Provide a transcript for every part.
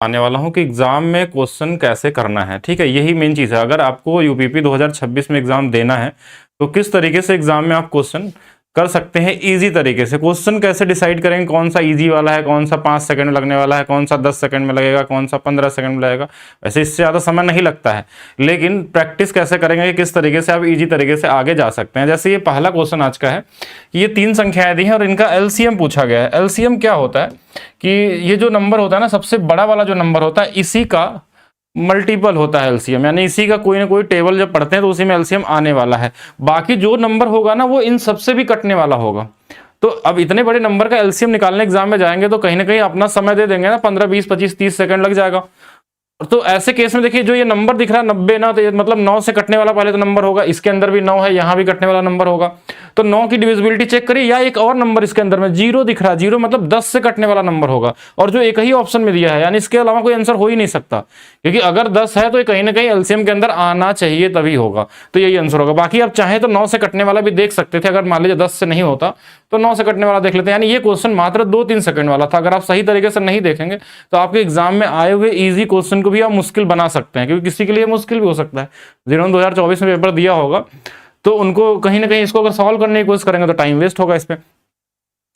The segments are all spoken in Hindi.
आने वाला हूं कि एग्जाम में क्वेश्चन कैसे करना है। ठीक है, यही मेन चीज़ है। अगर आपको यूपीपी 2026 में एग्जाम देना है तो किस तरीके से एग्जाम में आप क्वेश्चन कर सकते हैं इजी तरीके से। क्वेश्चन कैसे डिसाइड करेंगे कौन सा इजी वाला है, कौन सा 5 सेकंड में लगने वाला है, कौन सा 10 सेकंड में लगेगा, कौन सा 15 सेकंड में लगेगा। वैसे इससे ज़्यादा समय नहीं लगता है, लेकिन प्रैक्टिस कैसे करेंगे कि किस तरीके से आप इजी तरीके से आगे जा सकते हैं। जैसे ये पहला क्वेश्चन आज का है कि ये 3 संख्याएं दी हैं और इनका एलसीएम पूछा गया है। एलसीएम क्या होता है कि ये जो नंबर होता है ना, सबसे बड़ा वाला जो नंबर होता है इसी का मल्टीपल होता है एलसीएम, यानी इसी का कोई ना कोई टेबल जब पढ़ते हैं तो उसी में एलसीएम आने वाला है। बाकी जो नंबर होगा ना वो इन सबसे भी कटने वाला होगा। तो अब इतने बड़े नंबर का एलसीएम निकालने एग्जाम में जाएंगे तो कहीं ना कहीं अपना समय दे देंगे ना, 15 20 25 30 सेकंड लग जाएगा। तो ऐसे केस में देखिए जो ये नंबर दिख रहा है 90 ना, तो ये मतलब 9 से कटने वाला पहले तो नंबर होगा, इसके अंदर भी 9 है, यहां भी कटने वाला नंबर होगा। तो 9 की डिविजिबिलिटी चेक करिए, या एक और नंबर इसके अंदर में 0 दिख रहा है, 0 मतलब 10 से कटने वाला नंबर होगा, और जो एक ही ऑप्शन में दिया है, यानी इसके अलावा कोई आंसर हो ही नहीं सकता, क्योंकि अगर 10 है तो कहीं ना कहीं एलसीएम के अंदर आना चाहिए तभी होगा, तो यही आंसर होगा। बाकी आप चाहे तो 9 से कटने वाला भी देख सकते थे, अगर मान लीजिए 10 से नहीं होता तो 9 से कटने वाला देख लेते हैं। यानी ये क्वेश्चन मात्र 2-3 सेकंड वाला था। अगर आप सही तरीके से नहीं देखेंगे तो आपके एग्जाम में आए हुए इजी क्वेश्चन को भी आप मुश्किल बना सकते हैं, क्योंकि किसी के लिए मुश्किल भी हो सकता है। जिन्होंने 2024 में पेपर दिया होगा तो उनको कहीं ना कहीं इसको अगर सॉल्व करने की कोशिश करेंगे तो टाइम वेस्ट होगा इस पे।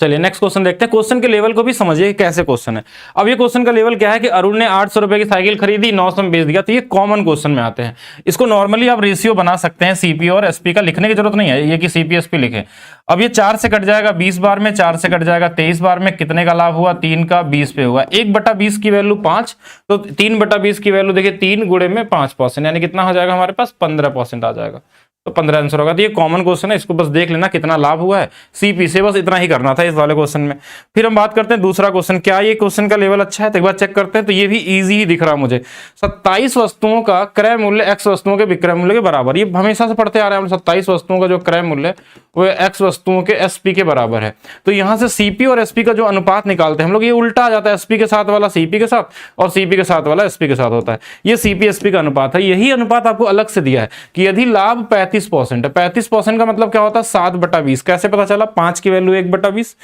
चलिए नेक्स्ट क्वेश्चन देखते हैं। क्वेश्चन के लेवल को भी समझिए कैसे क्वेश्चन है। अब ये क्वेश्चन का लेवल क्या है कि अरुण ने 800 रुपए की साइकिल खरीदी, 900 में बेच दिया। तो ये कॉमन क्वेश्चन में आते हैं। इसको नॉर्मली आप रेशियो बना सकते हैं, सीपी और एसपी का लिखने की जरूरत नहीं है, ये कि सीपी एसपी लिखे। अब ये 4 से कट जाएगा 20 बार में, 4 से कट जाएगा 23 बार में, कितने का लाभ हुआ, 3 का 20 पे हुआ। 1/20 की वैल्यू 5, तो 3/20 की वैल्यू देखिए 3 गुणे में 5%, यानी कितना हो जाएगा हमारे पास 15% आ जाएगा, तो 15 आंसर होगा। तो ये कॉमन क्वेश्चन है, इसको बस देख लेना कितना लाभ हुआ है, सीपी से बस इतना ही करना था इस वाले क्वेश्चन में। फिर हम बात करते हैं दूसरा क्वेश्चन। क्या ये क्वेश्चन का लेवल अच्छा है तो एक बार चेक करते हैं। तो ये भी इजी ही दिख रहा मुझे। 27 वस्तुओं का क्रय मूल्य x वस्तुओं के विक्रय मूल्य के बराबर। ये हमेशा से पढ़ते आ रहे हैं हम, 27 वस्तुओं का जो क्रय मूल्य वो x वस्तुओं के एसपी के बराबर है। तो यहां से सीपी और एसपी का जो अनुपात निकालते हैं हम लोग, ये उल्टा आ जाता है, एसपी के साथ वाला सीपी के साथ और सीपी के साथ वाला एसपी के साथ होता है। ये सीपी एसपी का अनुपात है। यही अनुपात आपको अलग से दिया है कि यदि लाभ 35% है, 35% का मतलब क्या होता है 7/20। कैसे पता चला, 5 की वैल्यू 1/20,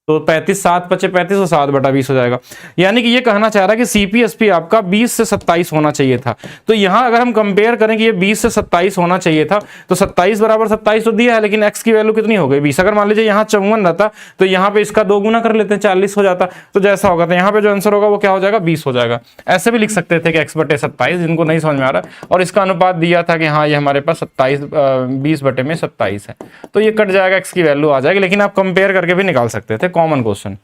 तो 35 7 × 35 तो 7/20 हो जाएगा। यानी कि ये कहना चाह रहा है कि सीपीएसपी आपका 20 से 27 होना चाहिए था। तो यहां अगर हम कंपेयर करें कि ये 20 से 27 होना चाहिए था, तो 27 बराबर 27 तो दिया है, लेकिन एक्स की वैल्यू कितनी हो गई 20। अगर मान लीजिए यहाँ 54 रहता तो यहाँ पे इसका 2 गुना कर लेते हैं, 40 हो जाता। तो जैसा होगा तो यहाँ पे जो आंसर होगा वो क्या हो जाएगा 20 हो जाएगा। ऐसे भी लिख सकते थे कि x/27, जिनको नहीं समझ में आ रहा, और इसका अनुपात दिया था कि हाँ ये हमारे पास 20/27 है, तो ये कट जाएगा, x की वैल्यू आ जाएगी। लेकिन आप कंपेयर करके भी निकाल सकते थे, कॉमन क्वेश्चन।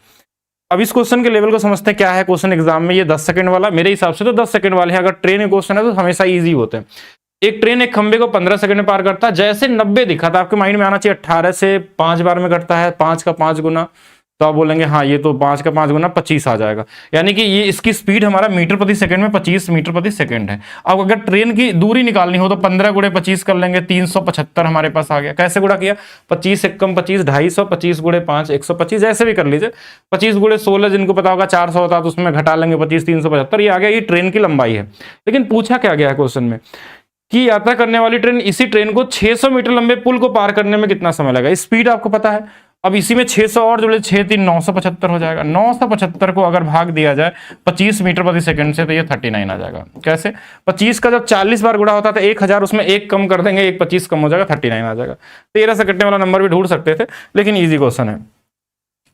अब इस क्वेश्चन के लेवल को समझते हैं क्या है क्वेश्चन एग्जाम में। ये 10 सेकंड वाला, मेरे हिसाब से तो 10 सेकंड वाले हैं। अगर ट्रेन में क्वेश्चन है तो हमेशा इजी होते हैं। एक ट्रेन एक खंबे को 15 सेकंड में पार करता है। जैसे 90 दिखा था आपके माइंड में आना चाहिए 18 से 5 बार में कटता है, 5 का 5 गुना, तो आप बोलेंगे हाँ ये तो 5 का 5 गुना 25 आ जाएगा। यानी कि ये इसकी स्पीड हमारा मीटर प्रति सेकंड में 25 मीटर प्रति सेकंड है। अब अगर ट्रेन की दूरी निकालनी हो तो 15 × 25 कर लेंगे, 375 हमारे पास आ गया। कैसे गुणा किया, 25 × 25 250, 25 × 5 125, जैसे भी कर लीजिए। 25 × 16 जिनको पता होगा 400 होता है, तो उसमें घटा लेंगे 25 375, ये आ गया। ये ट्रेन की लंबाई है। लेकिन पूछा क्या गया है क्वेश्चन में कि यात्रा करने वाली ट्रेन इसी ट्रेन को 600 मीटर लंबे पुल को पार करने में कितना समय लगा। स्पीड आपको पता है। अब इसी में 600 और जोड़े, 6 3 975 हो जाएगा। 975 को अगर भाग दिया जाए 25 मीटर प्रति सेकंड से तो ये 39 आ जाएगा। कैसे, 25 का जब 40 बार गुणा होता था 1000, उसमें 1 कम कर देंगे, 1 25 कम हो जाएगा, 39 आ जाएगा। 13 से कटने वाला नंबर भी ढूंढ सकते थे, लेकिन ईजी क्वेश्चन है।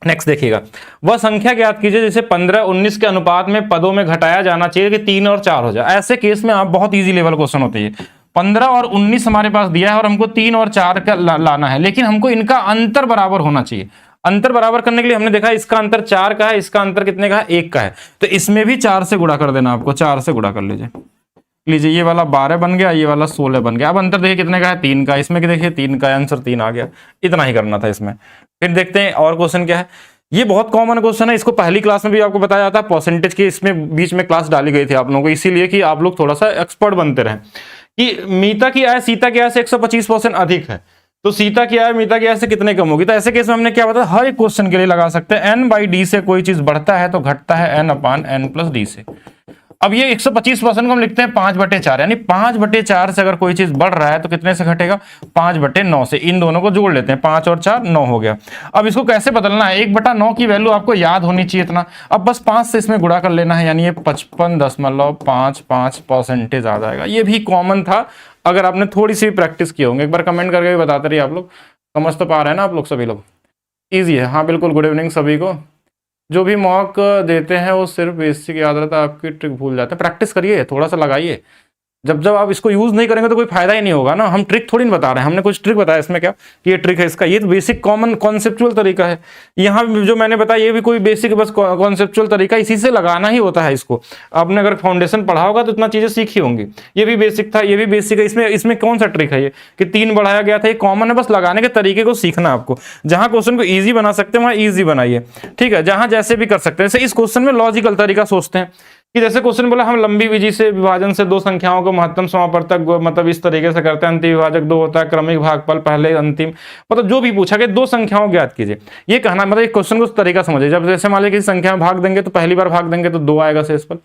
नेक्स्ट देखिएगा, वह संख्या ज्ञात कीजिए जिसे 15-19 के अनुपात में पदों में घटाया जाना चाहिए कि 3 और 4 हो जाए। ऐसे केस में आप बहुत इजी लेवल क्वेश्चन होते हैं। 15 और 19 हमारे पास दिया है और हमको 3 और 4 का लाना है, लेकिन हमको इनका अंतर बराबर होना चाहिए। अंतर बराबर करने के लिए हमने देखा इसका अंतर 4 का है, इसका अंतर कितने का है 1 का है, तो इसमें भी 4 से गुणा कर देना आपको। 4 से गुणा कर लीजिए, ये वाला 12 बन गया, ये वाला 16 बन गया। अब अंतर देखिए कितने का है 3 का, इसमें देखिए 3 का, आंसर 3 आ गया। इतना ही करना था इसमें। फिर देखते हैं और क्वेश्चन क्या है। ये बहुत कॉमन क्वेश्चन है, इसको पहली क्लास में भी आपको बताया जाता है। परसेंटेज की इसमें बीच में क्लास डाली गई थी आप लोगों को, इसीलिए कि आप लोग थोड़ा सा एक्सपर्ट बनते रहें। कि मीता की आय सीता की आय से 125% अधिक है, तो सीता की आय मीता की आय से कितने कम होगी। तो ऐसे केस में हमने क्या बताया, हर एक क्वेश्चन के लिए लगा सकते हैं n/d से कोई चीज बढ़ता है तो घटता है n/n + d से। अब ये 125% को हम लिखते हैं 5/4, यानी 5/4 से अगर कोई चीज बढ़ रहा है तो कितने से घटेगा, 5/9 से। इन दोनों को जोड़ लेते हैं, 5 और 4 9 हो गया। अब इसको कैसे बदलना है, 1/9 की वैल्यू आपको याद होनी चाहिए इतना, अब बस 5 से इसमें गुणा कर लेना है, यानी ये 55.55% आ जाएगा। ये भी कॉमन था, अगर आपने थोड़ी सी प्रैक्टिस की होंगे। एक बार कमेंट करके भी बताते रहिए आप लोग, समझ तो पा रहे हैं ना आप लोग सभी लोग, ईजी है। हाँ बिल्कुल, गुड इवनिंग सभी को। जो भी मॉक देते हैं वो सिर्फ बेसिक याद रहता है, आपकी ट्रिक भूल जाते हैं। प्रैक्टिस करिए, थोड़ा सा लगाइए, जब जब आप इसको यूज नहीं करेंगे तो कोई फायदा ही नहीं होगा ना। हम ट्रिक थोड़ी नहीं बता रहे हैं, हमने कुछ ट्रिक बताया इसमें क्या कि ये ट्रिक है इसका, ये तो बेसिक कॉमन कॉन्सेप्चुअल तरीका है। यहाँ जो मैंने बताया ये भी कोई बेसिक बस कॉन्सेप्चुअल तरीका, इसी से लगाना ही होता है इसको। आपने अगर फाउंडेशन पढ़ा होगा तो इतना चीजें सीखी होंगी। ये भी बेसिक था, ये भी बेसिक है। इसमें कौन सा ट्रिक है ये कि 3 बढ़ाया गया था, ये कॉमन है, बस लगाने के तरीके को सीखना आपको। जहां क्वेश्चन को ईजी बना सकते हैं वहां ईजी बनाइए, ठीक है। जहां जैसे भी कर सकते हैं, जैसे इस क्वेश्चन में लॉजिकल तरीका सोचते हैं कि जैसे क्वेश्चन बोला हम लंबी विधि से विभाजन से दो संख्याओं को महत्तम समापवर्तक मतलब इस तरीके से करते हैं, अंतिम विभाजक 2 होता है, क्रमिक भागफल पहले अंतिम, मतलब जो भी पूछा गया 2 संख्याओं ज्ञात कीजिए। ये कहना मतलब एक क्वेश्चन को उस तरीका समझिए। जब जैसे मान लीजिए किसी संख्या में भाग देंगे तो पहली बार भाग देंगे तो 2 आएगा शेषफल,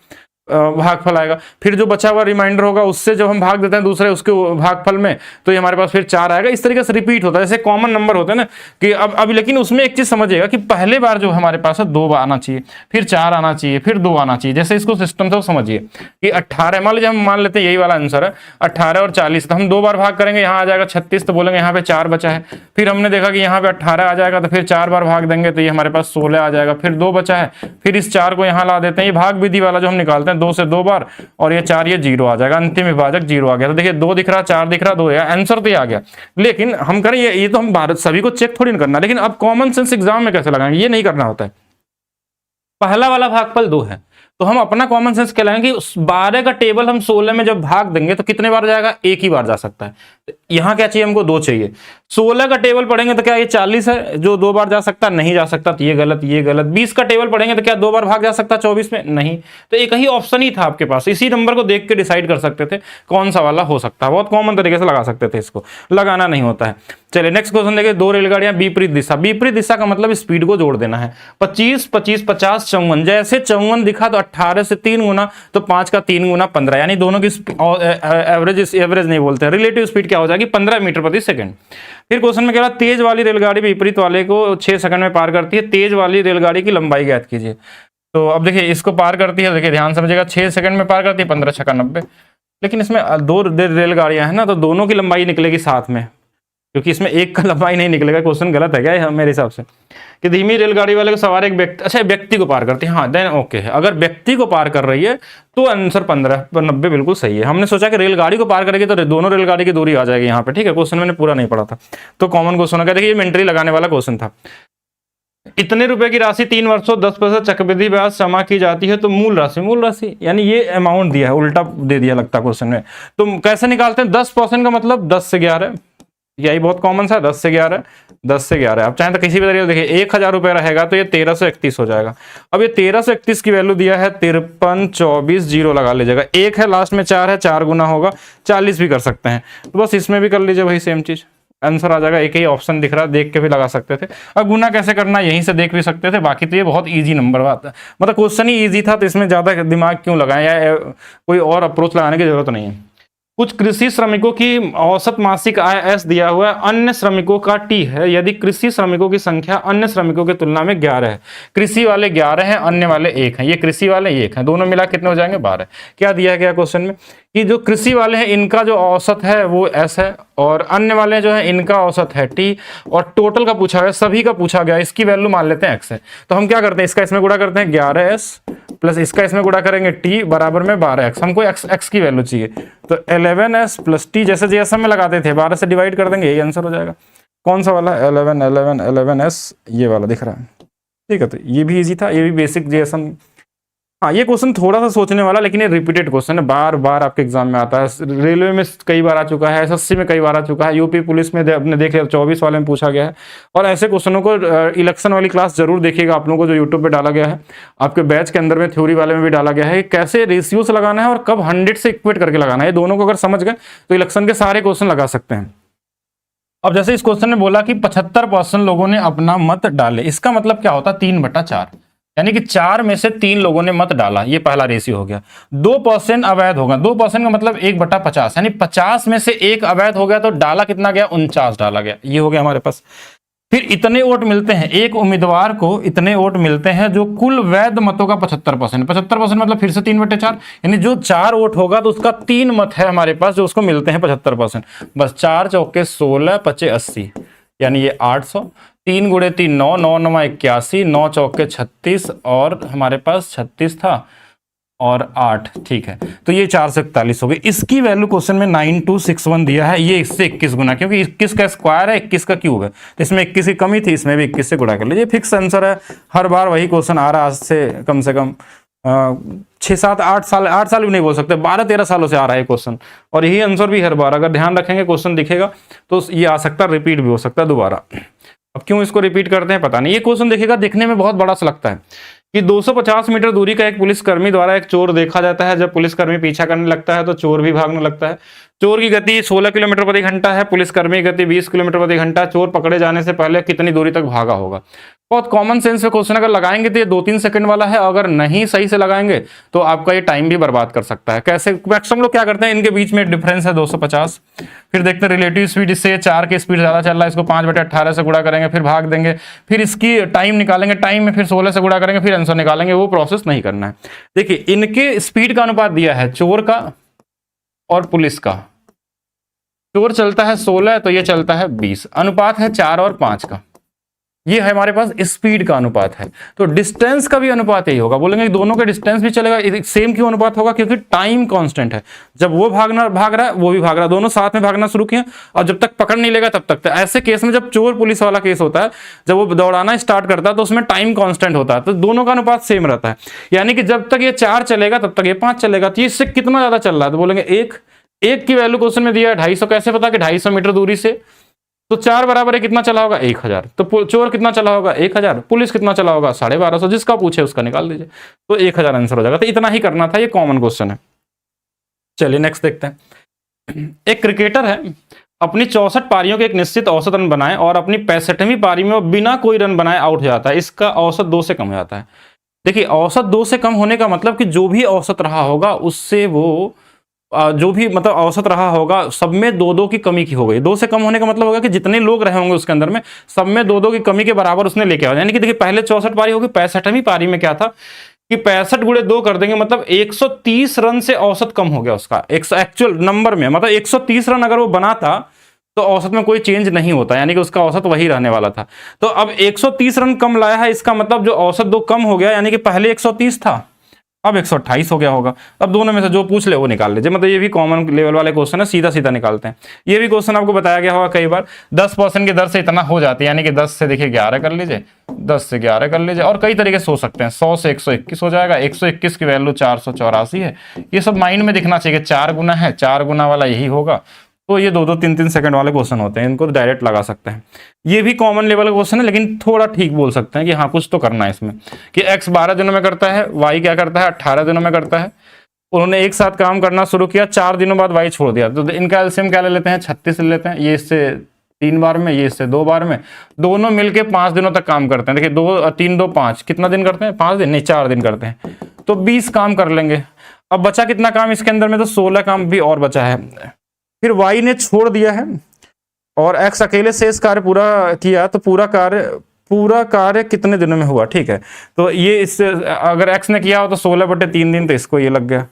भागफल आएगा। फिर जो बचा हुआ रिमाइंडर होगा उससे जब हम भाग देते हैं दूसरे उसके भागफल में तो ये हमारे पास फिर 4 आएगा। इस तरीके से रिपीट होता है, जैसे कॉमन नंबर होते हैं ना कि अब लेकिन उसमें एक चीज समझिएगा कि पहले बार जो हमारे पास है 2 आना चाहिए, फिर 4 आना चाहिए, फिर 2 आना चाहिए। जैसे इसको सिस्टम से समझिए कि 18, मान लीजिए हम मान लेते हैं यही वाला आंसर है 18 और 40, तो हम 2 बार भाग करेंगे, यहाँ आ जाएगा 36, तो बोलेंगे यहाँ पे 4 बचा है। फिर हमने देखा कि यहाँ पे 18 आ जाएगा तो फिर 4 बार भाग देंगे तो ये हमारे पास 16 आ जाएगा, फिर 2 बचा है, फिर इस 4 को यहाँ ला देते हैं। ये भाग विधि वाला जो हम निकालते हैं 2 से 2 बार, और ये 4 ये 0 आ जाएगा, अंतिम विभाजक 0 आ गया। तो देखिए 2 दिख रहा, 4 दिख रहा, 2 आंसर तो ये आ गया। लेकिन हम करें ये तो हम भारत सभी को चेक थोड़ी ना करना, लेकिन अब कॉमन सेंस एग्जाम में कैसे लगाएंगे, ये नहीं करना होता है। पहला वाला भागफल 2 है तो हम अपना कॉमन सेंस क्या लगाएंगे, 12 का टेबल हम 16 में जब भाग देंगे तो कितने बार जाएगा, एक ही बार जा सकता है। यहां क्या चाहिए हमको, 2 चाहिए। 16 का टेबल पढ़ेंगे तो क्या ये 40 है जो 2 बार जा सकता, नहीं जा सकता, तो ये गलत, ये गलत। 20 का टेबल पढ़ेंगे तो क्या 2 बार भाग जा सकता 24 में, नहीं। तो एक ही ऑप्शन ही था आपके पास, इसी नंबर को देख के डिसाइड कर सकते थे कौन सा वाला हो सकता है। बहुत कॉमन तरीके से लगा सकते थे, इसको लगाना नहीं होता है। चलिए नेक्स्ट क्वेश्चन देखिए, 2 रेलगाड़ियां विपरीत दिशा। विपरीत दिशा का मतलब स्पीड को जोड़ देना है। 25 25 50 54, जैसे 54 दिखा तो 18 से 3 गुना, तो 5 का 3 गुना 15, यानी दोनों की एवरेज नहीं बोलते हैं, रिलेटिव स्पीड क्या हो जाएगी 15 मीटर प्रति सेकंड। फिर क्वेश्चन में कह रहा तेज वाली रेलगाड़ी विपरीत वाले को 6 सेकंड में पार करती है, तेज वाली रेलगाड़ी की लंबाई ज्ञात कीजिए। तो अब देखिए इसको पार करती है, देखिए ध्यान समझिएगा, 6 सेकंड में पार करती है, 15 छक्का 90। लेकिन इसमें 2 रेलगाड़ियां हैं ना, तो दोनों की लंबाई निकलेगी साथ में, क्योंकि इसमें एक का लंबाई नहीं निकलेगा। क्वेश्चन गलत है क्या मेरे हिसाब से, कि धीमी रेलगाड़ी वाले को सवार एक व्यक्ति, अच्छा व्यक्ति को पार करती है, हाँ देन ओके है। अगर व्यक्ति को पार कर रही है तो आंसर 15 90 बिल्कुल सही है। हमने सोचा कि रेलगाड़ी को पार करेगी तो दोनों रेलगाड़ी की दूरी आ जाएगी यहाँ पे, ठीक है। क्वेश्चन मैंने पूरा नहीं पढ़ा था तो कॉमन क्वेश्चन है। देखिए ये मेंटली लगाने वाला क्वेश्चन था। इतने रुपए की राशि 3 वर्षों 10% चक्रवृद्धि ब्याज जमा की जाती है तो मूल राशि यानी ये अमाउंट दिया है, उल्टा दे दिया लगता क्वेश्चन में। तो कैसे निकालते हैं, 10% का मतलब 10 से 11, यही बहुत कॉमन सा, 10 से 11 10 से 11। आप चाहें तो किसी भी तरीके से देखिए 1000 रुपए रहेगा तो ये 1331 हो जाएगा। अब ये 1331 की वैल्यू दिया है 53 24 0 लगा लीजिएगा, 1 है लास्ट में 4 है, 4 गुना होगा 40 भी कर सकते हैं। तो बस इसमें भी कर लीजिए वही सेम चीज, आंसर आ जाएगा। एक ही ऑप्शन दिख रहा है, देख के भी लगा सकते थे। अब गुना कैसे करना यहीं से देख भी सकते थे। बाकी तो ये बहुत इजी नंबर बात है, मतलब क्वेश्चन ही इजी था तो इसमें ज्यादा दिमाग क्यों लगाएं, या कोई और अप्रोच लगाने की जरूरत नहीं है। कुछ कृषि श्रमिकों की औसत मासिक आय एस दिया हुआ है, अन्य श्रमिकों का टी है, यदि कृषि श्रमिकों की संख्या अन्य श्रमिकों की तुलना में 11 है। कृषि वाले 11 हैं, अन्य वाले 1 हैं, ये कृषि वाले 1 हैं, दोनों मिला कितने हो जाएंगे 12। क्या दिया गया क्वेश्चन में कि जो कृषि वाले हैं इनका जो औसत है वो एस है, और अन्य वाले जो है इनका औसत है टी, और टोटल का पूछा गया, सभी का पूछा गया, इसकी वैल्यू मान लेते हैं एक्स है। तो हम क्या करते हैं, इसका इसमें गुणा करते हैं 11s प्लस इसका इसमें गुणा करेंगे टी बराबर में 12x। हमको एक्स की वैल्यू चाहिए, तो 11s प्लस टी जैसे जीएसएम में लगाते थे 12 से डिवाइड कर देंगे, यही आंसर हो जाएगा। कौन सा वाला, 11s ये वाला दिख रहा है, ठीक है। तो ये भी इजी था, ये भी बेसिक जीएसएम। हाँ ये क्वेश्चन थोड़ा सा सोचने वाला, लेकिन ये रिपीटेड क्वेश्चन है, बार बार आपके एग्जाम में आता है। रेलवे में कई बार आ चुका है, एसएससी में कई बार आ चुका है, यूपी पुलिस में अपने देख लिया 24 वाले में पूछा गया है। और ऐसे क्वेश्चनों को इलेक्शन वाली क्लास जरूर देखिएगा आप लोगों को, जो यूट्यूब पे डाला गया है आपके बैच के अंदर में, थ्योरी वाले में भी डाला गया है, कैसे रेशियो से लगाना है और कब 100 से इक्वेट करके लगाना है। ये दोनों को अगर समझ गए तो इलेक्शन के सारे क्वेश्चन लगा सकते हैं। अब जैसे इस क्वेश्चन ने बोला कि 75% लोगों ने अपना मत डाले, इसका मतलब क्या होता है 3/4। यानी कि 4 में से 3 लोगों ने मत डाला, ये पहला रेशियो हो गया। 2% अवैध होगा, 2% का मतलब 1/50, यानी 50 में से 1 अवैध हो गया, तो डाला कितना गया, 49 डाला गया, ये हो गया हमारे पास। फिर इतने वोट मिलते हैं, एक उम्मीदवार को इतने वोट मिलते हैं जो कुल वैध मतों का 75%, 75% मतलब फिर से 3/4, यानी जो 4 वोट होगा तो उसका 3 मत है हमारे पास जो उसको मिलते हैं 75%। बस 4 चौके 16, 5 80, यानी ये 800, 3 गुणे 3 9, 9 9 81, 9 चौके 36, और हमारे पास 36 था और 8, ठीक है, तो ये 4 से 41 हो गई। इसकी वैल्यू क्वेश्चन में 9261 दिया है, ये इससे 21 गुना, क्योंकि 21 का स्क्वायर है, 21 का क्यूब है, तो इसमें 21 की कमी थी, इसमें भी 21 से गुणा कर लीजिए, फिक्स आंसर है। हर बार वही क्वेश्चन आ रहा है, आज से कम 6 7 8 साल, 8 साल भी नहीं बोल सकते, 12 13 सालों से आ रहा है क्वेश्चन, और यही आंसर भी हर बार अगर ध्यान रखेंगे क्वेश्चन दिखेगा तो ये आ सकता है, रिपीट भी हो सकता है दोबारा। अब क्यों इसको रिपीट करते हैं पता नहीं। ये क्वेश्चन देखिएगा, देखने में बहुत बड़ा सा लगता है कि 250 मीटर दूरी का एक पुलिसकर्मी द्वारा एक चोर देखा जाता है। जब पुलिसकर्मी पीछा करने लगता है तो चोर भी भागने लगता है। चोर की गति 16 किलोमीटर प्रति घंटा है, पुलिसकर्मी की गति 20 किलोमीटर प्रति घंटा। चोर पकड़े जाने से पहले कितनी दूरी तक भागा होगा। बहुत कॉमन सेंस में क्वेश्चन अगर लगाएंगे तो ये 2-3 सेकंड वाला है, अगर नहीं सही से लगाएंगे तो आपका ये टाइम भी बर्बाद कर सकता है। कैसे, मैक्सिमम लोग क्या करते हैं, इनके बीच में डिफरेंस है 250, फिर देखते हैं रिलेटिव स्पीड, इससे 4 की स्पीड ज्यादा चल रहा है, इसको 5/18 से गुणा करेंगे, फिर भाग देंगे, फिर इसकी टाइम निकालेंगे, टाइम में फिर 16 से गुणा करेंगे, फिर आंसर निकालेंगे। वो प्रोसेस नहीं करना है। देखिए इनके स्पीड का अनुपात दिया है चोर का और पुलिस का। चोर चलता है 16 तो ये चलता है 20, अनुपात है 4 और 5 का। ये है हमारे पास स्पीड का अनुपात है, तो डिस्टेंस का भी अनुपात यही होगा। बोलेंगे दोनों का डिस्टेंस भी चलेगा, सेम क्यों अनुपात होगा, क्योंकि टाइम कांस्टेंट है। जब वो भाग रहा है वो भी भाग रहा है, दोनों साथ में भागना शुरू किए और जब तक पकड़ नहीं लेगा तब तक। तो ऐसे केस में जब चोर पुलिस वाला केस होता है, जब वो दौड़ाना स्टार्ट करता है तो उसमें टाइम कांस्टेंट होता है, तो दोनों का अनुपात सेम रहता है। यानी कि जब तक ये 4 चलेगा तब तक ये 5 चलेगा। तो इससे कितना ज्यादा चल रहा है, तो बोलेंगे एक की वैल्यू क्वेश्चन में दिया है 250। कैसे पता कि 250 मीटर दूरी से, तो 4 बराबर है कितना चला होगा, 1000। तो चोर कितना चला होगा, 1000। पुलिस कितना चला होगा, 1250। जिसका पूछे उसका निकाल दीजिए, तो 1000 आंसर हो जाएगा। तो इतना ही करना था, ये कॉमन क्वेश्चन है। चलिए नेक्स्ट देखते हैं। एक क्रिकेटर है, अपनी 64 पारियों के एक निश्चित औसत रन बनाए और अपनी 65वीं पारी में वो बिना कोई रन बनाए आउट हो जाता है। इसका औसत 2 से कम हो जाता है। देखिए औसत 2 से कम होने का मतलब कि जो भी औसत रहा होगा उससे वो जो भी मतलब औसत रहा होगा सब में 2-2 की कमी की हो गई। 2 से कम होने का मतलब होगा कि जितने लोग रहे होंगे उसके अंदर में सब में 2-2 की कमी के बराबर उसने लेके आया। यानी कि देखिए पहले 64 पारी होगी, 65वीं पारी में क्या था कि 65 गुणे 2 कर देंगे, मतलब 130 रन से औसत कम हो गया उसका। एक्चुअल नंबर में मतलब 130 रन अगर वो बनाता तो औसत में कोई चेंज नहीं होता, यानी कि उसका औसत वही रहने वाला था। तो अब 130 रन कम लाया है, इसका मतलब जो औसत 2 कम हो गया, यानी कि पहले 130 था अब 128 हो गया होगा। अब दोनों में से जो पूछ ले वो निकाल लीजिए। मतलब ये भी कॉमन लेवल वाले क्वेश्चन है, सीधा सीधा निकालते हैं। ये भी क्वेश्चन आपको बताया गया होगा कई बार। 10% की दर से इतना हो जाती है, यानी कि 10 से देखिए 11 कर लीजिए, 10 से 11 कर लीजिए, और कई तरीके से हो सकते हैं। 100 से 121 हो जाएगा, 121 की वैल्यू 484 है। ये सब माइंड में दिखना चाहिए, 4 गुना है, 4 गुना वाला यही होगा। तो ये 2-2 3-3 सेकंड वाले क्वेश्चन होते हैं, इनको तो डायरेक्ट लगा सकते हैं। ये भी कॉमन लेवल का क्वेश्चन है, लेकिन थोड़ा ठीक बोल सकते हैं कि हाँ कुछ तो करना है इसमें, कि x 12 दिनों में करता है, y क्या करता है 18 दिनों में करता है। उन्होंने एक साथ काम करना शुरू किया, 4 दिनों बाद y छोड़ दिया, तो इनका एलसीएम क्या ले लेते हैं, 36 ले लेते हैं। ये इससे 3 बार में, ये इससे 2 बार में, दोनों मिलके 5 दिनों तक काम करते हैं। देखिए 2 3 2 5 कितना दिन करते हैं, 5 दिन नहीं 4 दिन करते हैं, तो 20 काम कर लेंगे। अब बचा कितना काम इसके अंदर में, तो 16 काम भी और बचा है। फिर y ने छोड़ दिया है और x अकेले शेष कार्य पूरा किया, तो पूरा कार्य कितने दिनों में हुआ, ठीक है। तो ये इससे अगर x ने किया हो तो 16/3 दिन, तो इसको ये लग गया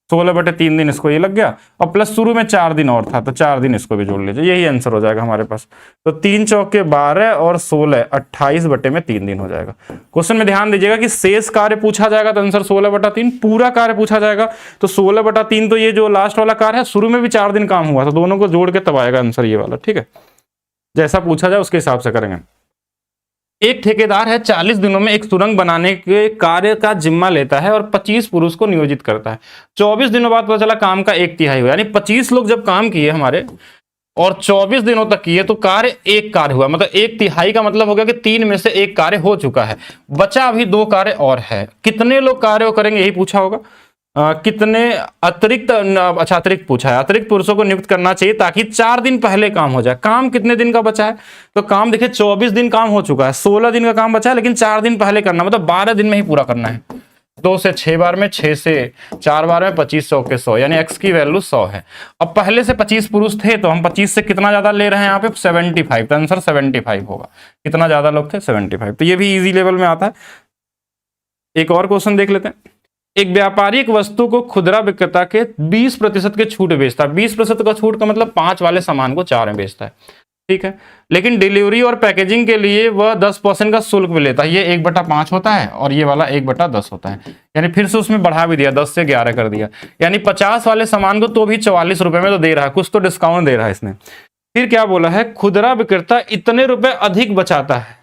16/3 दिन, इसको ये लग गया, और प्लस शुरू में 4 दिन और था, तो 4 दिन इसको भी जोड़ लीजिए, यही आंसर हो जाएगा हमारे पास। तो 3 चौके 12 और 16 28/3 दिन हो जाएगा। क्वेश्चन में ध्यान दीजिएगा कि शेष कार्य पूछा जाएगा तो आंसर 16/3, पूरा कार्य पूछा जाएगा तो 16/3। तो ये जो लास्ट वाला कार्य है शुरू में भी 4 दिन काम हुआ, तो दोनों को जोड़ के तब आएगा आंसर ये वाला, ठीक है। जैसा पूछा जाए उसके हिसाब से करेंगे। एक ठेकेदार है, 40 दिनों में एक सुरंग बनाने के कार्य का जिम्मा लेता है और 25 पुरुष को नियोजित करता है। 24 दिनों बाद पता चला काम का 1/3 हुआ, यानी 25 लोग जब काम किए हमारे और 24 दिनों तक किए तो कार्य 1 कार्य हुआ। मतलब 1/3 का मतलब हो गया कि 3 में से 1 कार्य हो चुका है, बचा अभी 2 कार्य और है। कितने लोग कार्य करेंगे यही पूछा होगा। कितने अतिरिक्त अच्छा अतिरिक्त पूछा है, अतिरिक्त पुरुषों को नियुक्त करना चाहिए ताकि 4 दिन पहले काम हो जाए। काम कितने दिन का बचा है? तो काम देखिए 24 दिन काम हो चुका है, 16 दिन का काम बचा है, लेकिन 4 दिन पहले करना, मतलब 12 दिन में ही पूरा करना है। 2 से 6 बार में, 6 से 4 बार में 25 100 के 100, यानी x की वैल्यू 100 है। अब पहले से 25 पुरुष थे तो हम 25 से कितना ज्यादा ले रहे हैं यहाँ पे 75, तो आंसर 75 होगा। कितना ज्यादा लोग थे? 75। तो ये भी इजी लेवल में आता है। एक और क्वेश्चन देख लेते हैं। एक व्यापारी एक वस्तु को खुदरा विक्रेता के 20% के छूट बेचता है। 20% का छूट का मतलब 5 वाले सामान को 4 में बेचता है, ठीक है, लेकिन डिलीवरी और पैकेजिंग के लिए वह 10% का शुल्क भी लेता है। ये 1/5 होता है और ये वाला 1/10 होता है, यानी फिर से उसमें बढ़ा भी दिया, 10 से 11 कर दिया, यानी 50 वाले सामान को तो भी 44 रुपए में तो दे रहा है, कुछ तो डिस्काउंट दे रहा है इसने। फिर क्या बोला है? खुदरा विक्रेता इतने रुपए अधिक बचाता है,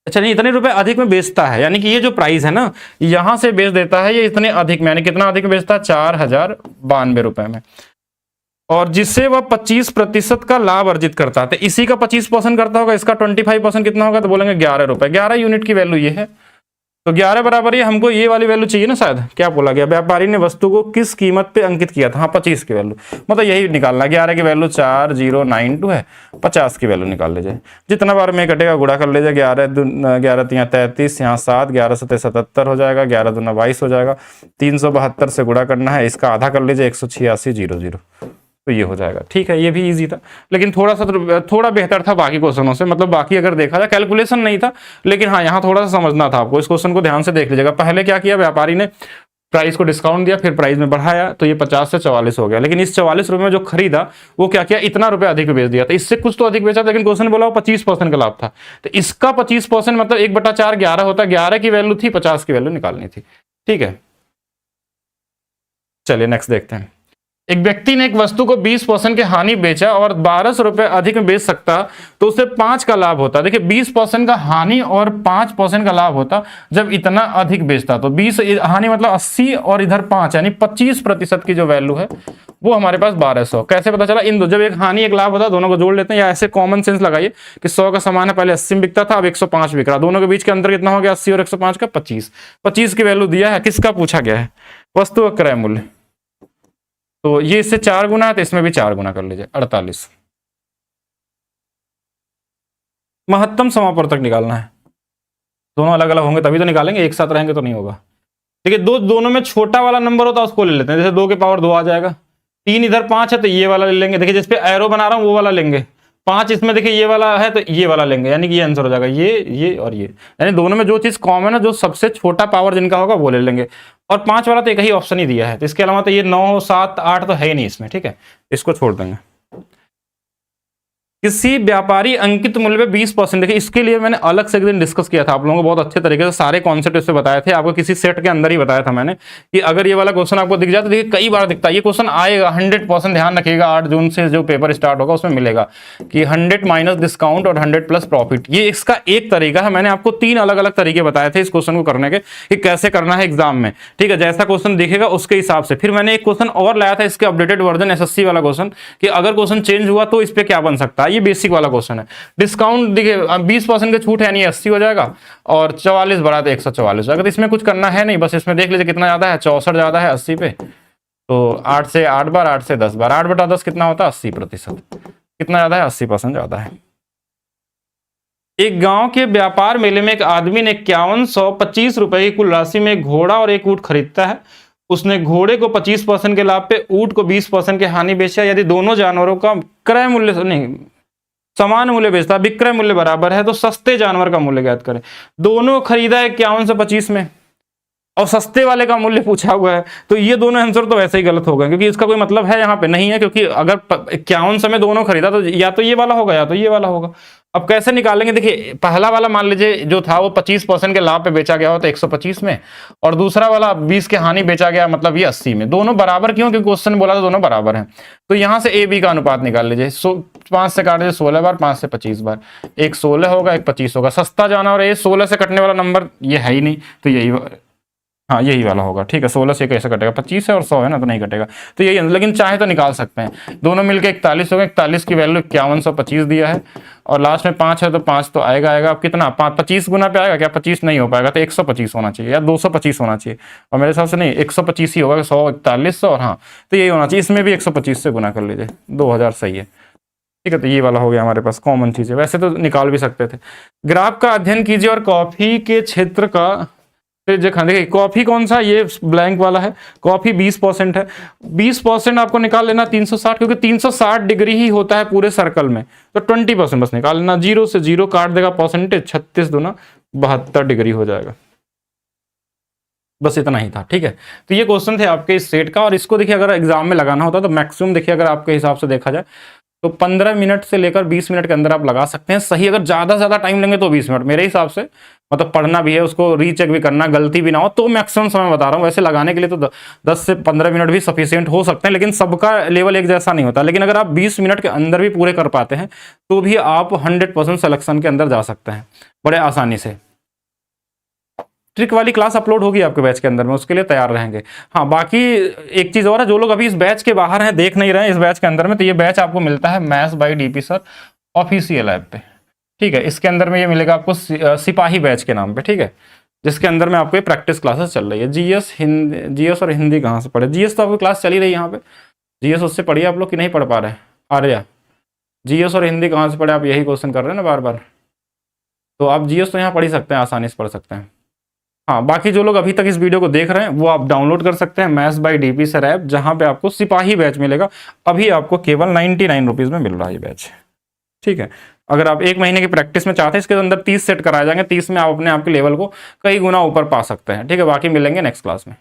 अच्छा नहीं, इतने रुपए अधिक में बेचता है, यानी कि ये जो प्राइस है ना, यहां से बेच देता है ये इतने अधिक में, यानी कितना अधिक बेचता है? 4092 रुपए में, और जिससे वह 25% का लाभ अर्जित करता है। तो इसी का 25% करता होगा, इसका 25% कितना होगा? तो बोलेंगे 11 रुपए। 11 यूनिट की वैल्यू ये है, तो 11 बराबर ये हमको ये वाली वैल्यू चाहिए ना शायद। क्या बोला गया? व्यापारी ने वस्तु को किस कीमत पे अंकित किया था? हाँ, 25 की वैल्यू, मतलब यही निकालना। 11 की वैल्यू 4092 है, 50 की वैल्यू निकाल लीजिए। जितना बार में कटेगा गुणा कर लीजिए। 11 3 33, यहाँ 7, 11 7 77 हो जाएगा, 11 दूना 22 हो जाएगा। 372 से गुणा करना है, इसका आधा कर लीजिए, 186 00, तो ये हो जाएगा। ठीक है, ये भी इजी था, लेकिन थोड़ा बेहतर था बाकी क्वेश्चनों से। मतलब बाकी अगर देखा जाए कैलकुलेशन नहीं था, लेकिन हाँ यहाँ थोड़ा सा समझना था आपको। इस क्वेश्चन को ध्यान से देख लीजिएगा। पहले क्या किया? व्यापारी ने प्राइस को डिस्काउंट दिया, फिर प्राइस में बढ़ाया, तो ये 50 से 44 हो गया। लेकिन इस 44 रुपए में जो खरीदा वो क्या किया? इतना रुपए अधिक बेच दिया था। इससे कुछ तो अधिक बेचा, लेकिन क्वेश्चन बोला वो 25% का लाभ था, तो इसका 25% मतलब 1/4 11 होता है। 11 की वैल्यू थी, 50 की वैल्यू निकालनी थी। ठीक है, चलिए नेक्स्ट देखते हैं। एक व्यक्ति ने एक वस्तु को 20% के हानि बेचा और 1200 रुपए अधिक में बेच सकता, तो उसे 5 का लाभ होता। देखिए 20% का हानि और 5% का लाभ होता जब इतना अधिक बेचता। तो 20 हानि मतलब 80 और इधर 5, यानी 25% की जो वैल्यू है वो हमारे पास 1200। कैसे पता चला? इन दो, जब एक हानि एक लाभ होता है, दोनों को जोड़ लेते हैं, या ऐसे कॉमन सेंस लगाइए कि 100 का सामान है, पहले 80 में बिकता था, अब 105 बिक रहा, दोनों के बीच के अंतर कितना हो गया? 80 और 105 का 25। 25 की वैल्यू दिया है, किसका पूछा गया है? वस्तु का क्रय मूल्य। तो ये इससे 4 गुना है, तो इसमें भी 4 गुना कर लीजिए, 48। महत्तम समापवर्तक निकालना है। दोनों अलग अलग होंगे तभी तो निकालेंगे, एक साथ रहेंगे तो नहीं होगा। देखिए दोनों में छोटा वाला नंबर होता है उसको ले लेते हैं, जैसे 2 के पावर 2 आ जाएगा। 3 इधर 5 है तो ये वाला ले लेंगे। देखिए जिसपे एरो बना रहा हूं वो वाला लेंगे। 5 इसमें देखिए ये वाला है तो ये वाला लेंगे, यानी कि ये आंसर हो जाएगा ये और ये। यानी दोनों में जो चीज कॉमन है, जो सबसे छोटा पावर जिनका होगा वो ले लेंगे। और 5 वाला तो एक ही ऑप्शन ही दिया है, तो इसके अलावा तो ये 9 7 8 तो है ही नहीं इसमें। ठीक है, इसको छोड़ देंगे। किसी व्यापारी अंकित मूल्य पे 20%, देखिए इसके लिए मैंने अलग से एक दिन डिस्कस किया था आप लोगों को, बहुत अच्छे तरीके से सारे कॉन्सेप्ट इससे बताए थे आपको। किसी सेट के अंदर ही बताया था मैंने कि अगर ये वाला क्वेश्चन आपको दिख जाए तो देखिए कई बार दिखता है। ये क्वेश्चन आएगा 100%, ध्यान रखिएगा। 8 जून से जो पेपर स्टार्ट होगा उसमें मिलेगा कि 100 माइनस डिस्काउंट और 100 प्लस प्रॉफिट। ये इसका एक तरीका है। मैंने आपको 3 अलग अलग तरीके बताए थे इस क्वेश्चन को करने के कि कैसे करना है एग्जाम में। ठीक है, जैसा क्वेश्चन दिखेगा उसके हिसाब से। फिर मैंने एक क्वेश्चन और लाया था इसके अपडेटेड वर्जन, एसएससी वाला क्वेश्चन, कि अगर क्वेश्चन चेंज हुआ तो इस पे क्या बन सकता है। ये बेसिक वाला क्वेश्चन है। डिस्काउंट देखिए 20% के छूट है, नहीं 80 हो जाएगा, और 44 बढ़ा तो 144 हो जाएगा। तो इसमें कुछ करना है नहीं, बस इसमें देख लीजिए कितना ज्यादा है, 64 ज्यादा है 80 पे। तो 8 से 8 बार, 8 से 10 बार, 8/10 कितना होता है? 80%। कितना ज्यादा है? 80% ज्यादा है। एक गांव के व्यापार मेले में एक आदमी ने 5125 रुपए की कुल राशि में घोड़ा और एक ऊंट खरीदता है। उसने घोड़े को 25% के लाभ पे, ऊंट को 20% के हानि बेचा। यदि दोनों जानवरों का क्रय मूल्य नहीं समान मूल्य बेचता, विक्रय मूल्य बराबर है, तो सस्ते जानवर का मूल्य ज्ञात करें। दोनों खरीदा है 51 से 25 में और सस्ते वाले का मूल्य पूछा हुआ है, तो ये दोनों आंसर तो वैसे ही गलत हो गए, क्योंकि इसका कोई मतलब है यहाँ पे नहीं है। क्योंकि अगर 51 से में दोनों खरीदा तो या तो ये वाला होगा या तो ये वाला होगा। अब कैसे निकालेंगे? देखिए पहला वाला मान लीजिए जो था वो 25% के लाभ पे बेचा गया हो तो 125 में, और दूसरा वाला 20 के हानि बेचा गया, मतलब ये 80 में। दोनों बराबर क्यों? क्योंकि क्वेश्चन बोला था दोनों बराबर हैं। तो यहाँ से ए बी का अनुपात निकाल लीजिए। 5 से काट लीजिए 16 बार, 5 से 25 बार, एक 16 होगा एक 25 होगा। सस्ता जानवर है, 16 से कटने वाला नंबर ये है ही नहीं, तो यही, हाँ यही वाला होगा। ठीक है, 16 से कैसे कटेगा? 25 है और 100 है ना, तो नहीं कटेगा, तो यही। लेकिन चाहे तो निकाल सकते हैं। दोनों मिलकर 41 हो गए। 41 की वैल्यू 5125 दिया है, और लास्ट में 5 है तो 5 तो आएगा आएगा। अब कितना 25 गुना पे आएगा क्या? 25 नहीं हो पाएगा, तो 125 होना चाहिए या 225 होना चाहिए, और मेरे हिसाब से नहीं 125 ही होगा, 100 4100 और हाँ तो यही होना चाहिए। इसमें भी 125 से गुना कर लीजिए, 2000 सही है। ठीक है, तो ये वाला हो गया हमारे पास कॉमन चीज़ है, वैसे तो निकाल भी सकते थे। ग्राफ का अध्ययन कीजिए और कॉफी के क्षेत्र का देखिए कॉफी कौन सा, ये ब्लैंक वाला है, कॉफी 20% है, 20% आपको निकाल लेना 360, क्योंकि 360 डिग्री ही होता है पूरे सर्कल में, तो 20% बस निकाल लेना, 0 से 0 काट देगा परसेंटेज, 36 दूना 72 डिग्री हो जाएगा। बस इतना ही था। ठीक है, तो ये क्वेश्चन थे आपके इस सेट का, और इसको देखिए अगर एग्जाम में लगाना होता तो मैक्सिमम देखिए अगर आपके हिसाब से देखा जाए तो 15 मिनट से लेकर 20 मिनट के अंदर आप लगा सकते हैं सही। अगर ज़्यादा से ज़्यादा टाइम लेंगे तो 20 मिनट मेरे हिसाब से, मतलब पढ़ना भी है, उसको रीचेक भी करना, गलती भी ना हो, तो मैक्सिमम समय बता रहा हूँ। वैसे लगाने के लिए तो 10 से 15 मिनट भी सफिशिएंट हो सकते हैं, लेकिन सबका लेवल एक जैसा नहीं होता। लेकिन अगर आप 20 मिनट के अंदर भी पूरे कर पाते हैं तो भी आप 100% सिलेक्शन के अंदर जा सकते हैं बड़े आसानी से। ट्रिक वाली क्लास अपलोड होगी आपके बैच के अंदर में, उसके लिए तैयार रहेंगे। हाँ, बाकी एक चीज़ और है, जो लोग अभी इस बैच के बाहर हैं, देख नहीं रहे हैं इस बैच के अंदर में, तो ये बैच आपको मिलता है maths by DP sir official app पे। ठीक है, इसके अंदर में ये मिलेगा आपको सिपाही बैच के नाम पे। ठीक है, जिसके अंदर में आपको ये प्रैक्टिस क्लासेस चल रही है। जीएस और हिंदी कहाँ से पढ़े? जीएस तो आपकी क्लास चली रही है यहाँ पे, जीएस उससे पढ़िए आप लोग कि नहीं पढ़ पा रहे हैं? आर्या, जीएस और हिंदी कहाँ से पढ़े? आप यही क्वेश्चन कर रहे हैं ना बार बार, तो आप जीएस तो यहाँ पढ़ ही सकते हैं, आसानी से पढ़ सकते हैं। हाँ, बाकी जो लोग अभी तक इस वीडियो को देख रहे हैं वो आप डाउनलोड कर सकते हैं maths by DP sir app, जहाँ पे आपको सिपाही बैच मिलेगा। अभी आपको केवल 99 रुपीज़ में मिल रहा है ये बैच। ठीक है, अगर आप 1 महीने की प्रैक्टिस में चाहते हैं, इसके अंदर 30 सेट कराए जाएंगे, 30 में आप अपने आप के लेवल को कई गुना ऊपर पा सकते हैं। ठीक है, बाकी मिलेंगे नेक्स्ट क्लास में।